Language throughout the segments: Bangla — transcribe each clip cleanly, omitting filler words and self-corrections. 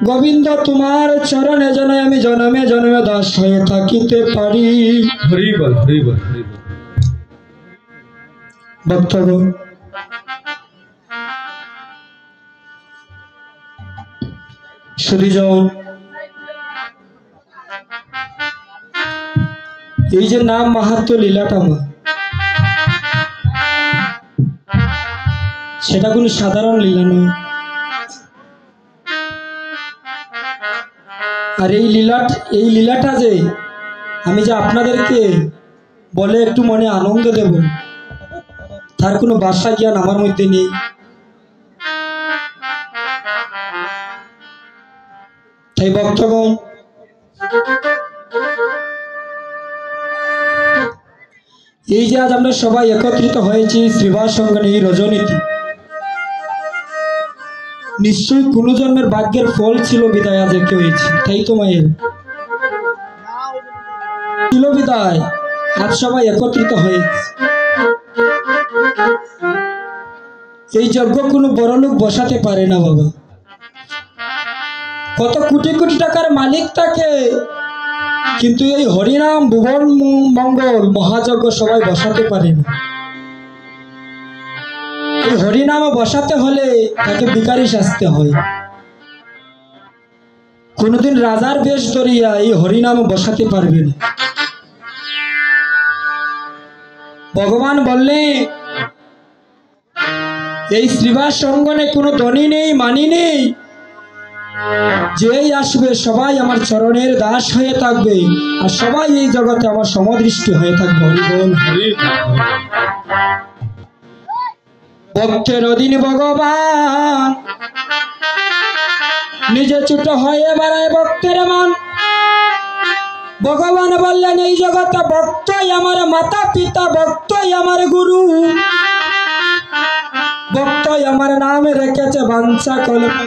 গোবিন্দ তোমার চরণে যেন আমি জনমে জনমে দাস হয়ে থাকিতে পারি। হরি বল হরি বল হরি বল। ভক্তগণ, সুধীজন, এই যে নাম মাহাত্ম্য লীলাটা মা, সেটা কোনো সাধারণ লীলা নয়। আর এই লীলাটা যে আমি যে আপনাদেরকে বলে একটু মনে আনন্দ দেব, তার কোনো ভাষা জ্ঞান আমার মধ্যে নেই। তাই ভক্তগণ, এই যে আজ আমরা সবাই একত্রিত হয়েছি শ্রীবাস সঙ্গনে এই রজনীতে, নিশ্চয়ই কোনো জন্মের ভাগ্যের ফল ছিল বিদায় আজ একে হয়েছে। তাই তো মায়ের ছিল বিদায়, আজ সবাই একত্রিত হয়েছে। এই যজ্ঞ কোনো বড় লোক বসাতে পারে না বাবা। কত কোটি কোটি টাকার মালিক থাকে, কিন্তু এই হরিনাম ভুবন মঙ্গল মহাযজ্ঞ সবাই বসাতে পারে না। এই হরিনাম বসাতে হলে তাকে ভিখারি সাজতে হয়। কোনদিন রাজার বেশ ধরিয়া এই হরিনাম বসাতে পারবে না। ভগবান বললে এই শ্রীবাস সঙ্গনে কোনো ধনী নেই, মানি নেই, যেই আসবে সবাই আমার চরণের দাস হয়ে থাকবে, আর সবাই এই জগতে আমার সমদৃষ্টি হয়ে থাকবে। হরিবল হরি। ভক্তের অধীন ভগবান নিজে ছোট হয়ে বেড়ায় ভক্তের মন। ভগবান বললেন এই জগতে ভক্তই আমার মাতা পিতা, ভক্তই আমার গুরু, ভক্তই আমার নামে রেখেছে বাঞ্ছা কল্প।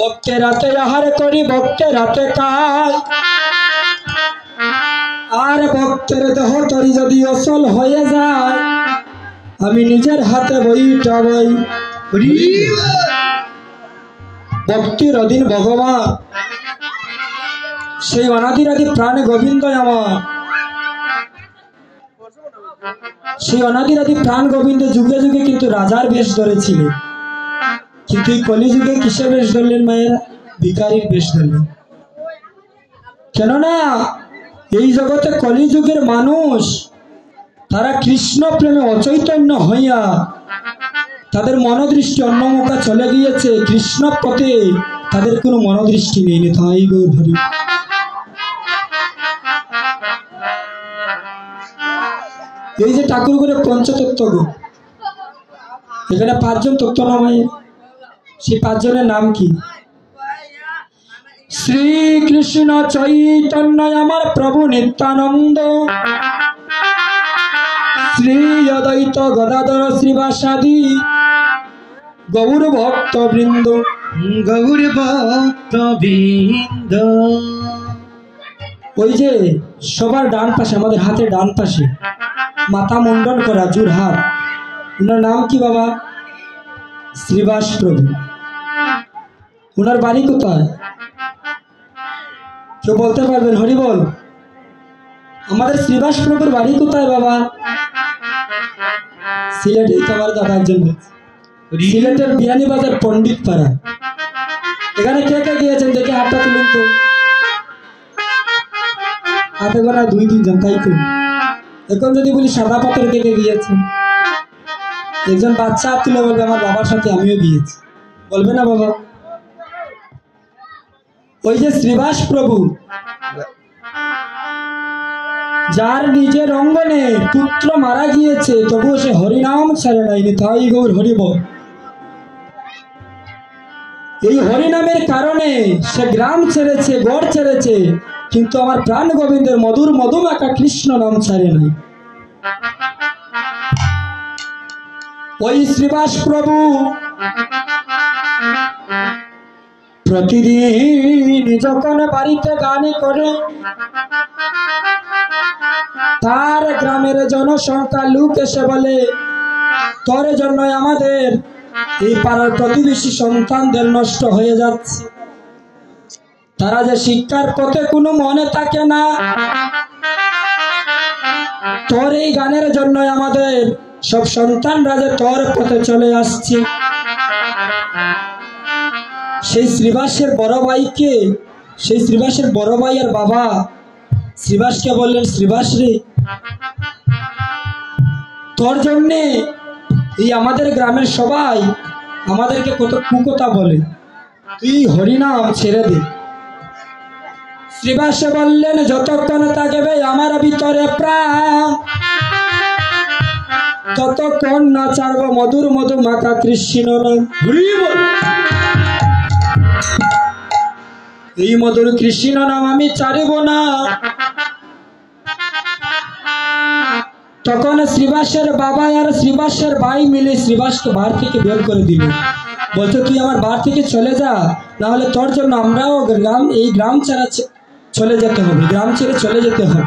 ভক্তের রাতে আহার করি, ভক্তের রাতে খাই, আর ভক্তের দেহ তরি যদি অচল হয়ে যায়, আমি নিজের হাতে বইটাবই। ভক্তির অধীন ভগবান, সেই অনাদিরাদি প্রাণ গোবিন্দ আমার, সেই অনাদিরাদি প্রাণ গোবিন্দ যুগে যুগে কিন্তু রাজার বেশ ধরেছিলেন, কিন্তু এই কলিযুগে কিসের বেশ ধরলেন মায়েরা? ভিখারির বেশ ধরলেন। কেননা এই জগতে কলিযুগের মানুষ তারা কৃষ্ণ প্রেমে অচৈতন্য হইয়া তাদের মনোদৃষ্টি অন্যমুখে চলে গিয়েছে, কৃষ্ণ পথে তাদের কোনো মনোদৃষ্টি নেই। তাই গৌর হরি। এই যে ঠাকুর করে পঞ্চতত্ত্ব গো, এখানে 5 জন তত্ত্ব নাম, সেই 5 জনের নাম কি? শ্রীকৃষ্ণ চৈতন্য আমার প্রভু নিত্যানন্দ, শ্রী অদ্বৈত গদাধর শ্রীবাসাদি গৌর ভক্ত বৃন্দ। গৌর ভক্ত বৃন্দ। ওই যে সবার ডান পাশে, আমাদের হাতের ডান পাশে মাথা মুন্ডন করা জোড়হাত, ওনার নাম কি বাবা? শ্রীবাস প্রভু। ওনার বাড়ি কোথায় কেউ বলতে পারবেন? হরি বল। আমাদের শ্রীবাস প্রভুর বাড়ি কোথায় বাবা? সিলেটে। তোমার দাদা একজন সিলেটের বিয়ানীবাজার পণ্ডিত পাড়া। এখানে কে কে গিয়েছেন দেখে হাতটা তুলুন তো। হাতে গোনা 2-3 জন, তাই তো। এখন যদি বলি সাদা পাথর কে কে গিয়েছেন, একজন বাচ্চা হাত তুলে বলবে আমার বাবার সাথে আমিও গিয়েছি, বলবে না বাবা? ওই যে শ্রীবাস প্রভু, যার নিজের অঙ্গনে পুত্র মারা গিয়েছে তবুও সে হরিনাম ছাড়ে নাই। তাই গৌর হরিব। এই হরিনামের কারণে সে গ্রাম ছেড়েছে, গড় ছেড়েছে, কিন্তু আমার প্রাণ গোবিন্দের মধুর মধুমাখা কৃষ্ণ নাম ছাড়ে নাই। ওই শ্রীবাস প্রভু প্রতিদিন যখন বাড়িতে গান করে, তার গ্রামের জনসংখ্যা লোক এসে বলে তোর জন্য আমাদের এই পাড়ার প্রতিবেশী সন্তানদের নষ্ট হয়ে যাচ্ছে, তারা যে শিক্ষার পথে কোনো মনে থাকে না। তোর এই গানের জন্য আমাদের সব সন্তানরা যে তোর পথে চলে আসছে। সেই শ্রীবাসের বড় ভাইকে, সেই শ্রীবাসের বড় ভাইয়ের বাবা শ্রীবাসকে বললেন, শ্রীবাস রে, তোর জন্যে এই আমাদের গ্রামের সবাই আমাদেরকে কত কুকথা বলে, তুই হরিনাম ছেড়ে দে। শ্রীবাসে বললেন, যতক্ষণ থাকবে আমার ভিতরে প্রাণ, ততক্ষণ না ছাড়ব মধুর মধু মাখা কৃষ্ণ নাম। এই মধুর কৃষ্ণ নাম আমি ছাড়ব না। তখন শ্রীবাসের বাবা আর শ্রীবাসের ভাই মিলে শ্রীবাসকে বার থেকে বের করে দিল। বলছে, তুই আমার বার থেকে চলে যা, না হলে তোর জন্য আমরাও এই গ্রাম ছাড়া চলে যেতে হবে, গ্রাম ছেড়ে চলে যেতে হবে।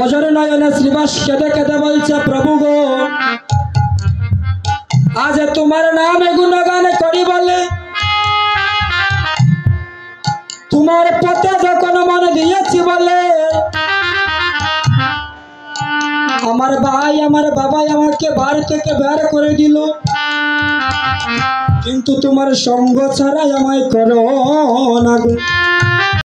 অজর নয়নে শ্রীবাস কেঁদে কেঁদে বলছে, প্রভু গো, আজ তোমার নামে গুণগান করি বলে, তোমার পথে যখন মন দিয়েছি বলে, আমার ভাই আমার বাবা আমাকে বার থেকে বের করে দিল, কিন্তু তোমার সঙ্গ ছাড়াই আমায় করো না গো।